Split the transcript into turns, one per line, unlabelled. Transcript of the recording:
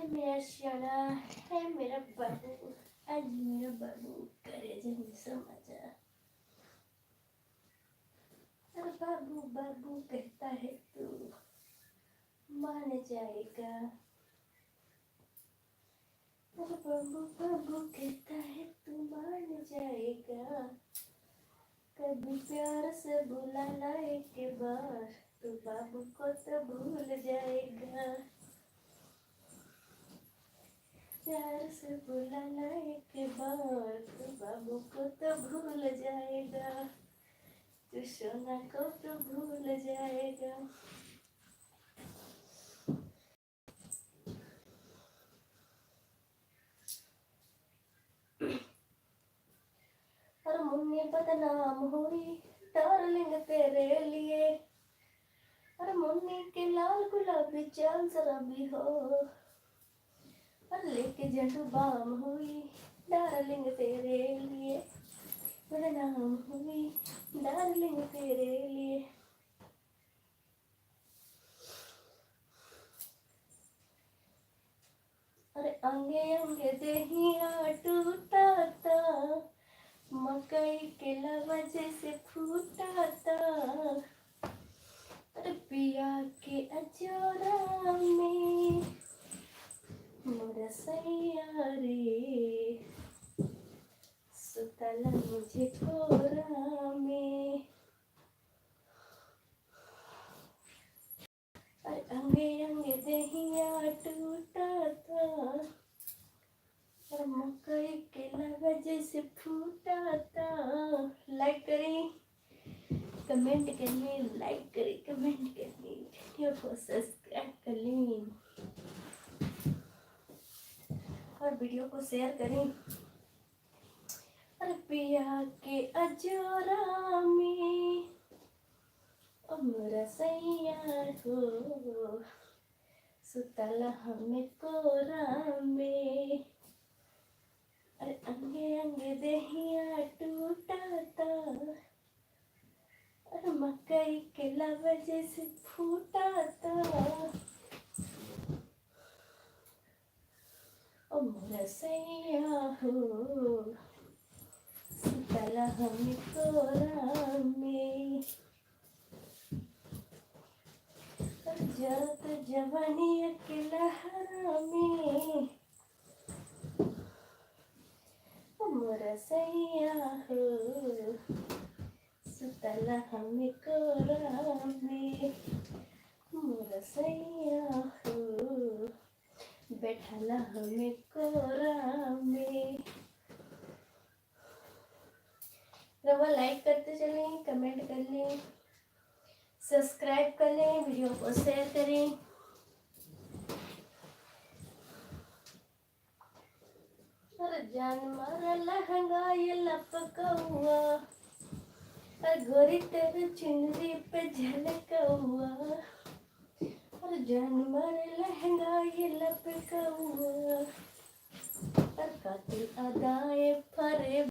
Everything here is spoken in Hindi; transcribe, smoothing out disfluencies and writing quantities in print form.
मेरा शाना है मेरा बाबू, आज मेरा बाबू करे जब समझा। अरे बाबू बाबू कहता है तू मान जाएगा। अरे बाबू बाबू कहता है तू मान जाएगा। कभी प्यार से बुलाना एक बार, तू बाबू को तो भूल जाएगा। प्यार से बुलाना एक बार, तू बाबू को तो भूल जाएगा। तू सोना को तो भूल जाएगा। और मुन्नी बदनाम हुई डार्लिंग तेरे लिए। और मुन्नी के लाल गुलाबी चाल जरा भी हो। और लेके जंडू बाम हुई डार्लिंग तेरे लिए। बदनाम हुई डार्लिंग तेरे लिए। अरे अंगे अंगे देहिया टूटा था, मकई के लवजे से फूटा था। अरे पिया के अजोरा में मोरा सैया रे, सुतला मुझे कोरा में। अरे अंगे अंगे देहिया टूटा था, और मकई के लवजे से फूटा था। लाइक करें, कमेंट कर लें, लाइक करें, कमेंट कर लें, वीडियो को सब्सक्राइब कर लें और वीडियो को शेयर करें। और पिया के अजोरा में मोरा सैया हो, सुतला हमें कोरा में। अरे अंगे अंगे देहिया टूटा था, और मकई के लवजे से फूटा था। ओ मोरा सैया हो, सुतला हमें कोरा में। जत जवानी के लहरा में मोरा सैया हो, सुतला हमें कोरा में। मोरा सैया हो, बैठला हमें कोरा में। रवा लाइक करते चलें, कमेंट कर लें, सब्सक्राइब कर लें, वीडियो को शेयर करें। और जान मारा लहंगा ये लपका हुआ, और गोरी तेरे चुनरी पे झलका हुआ।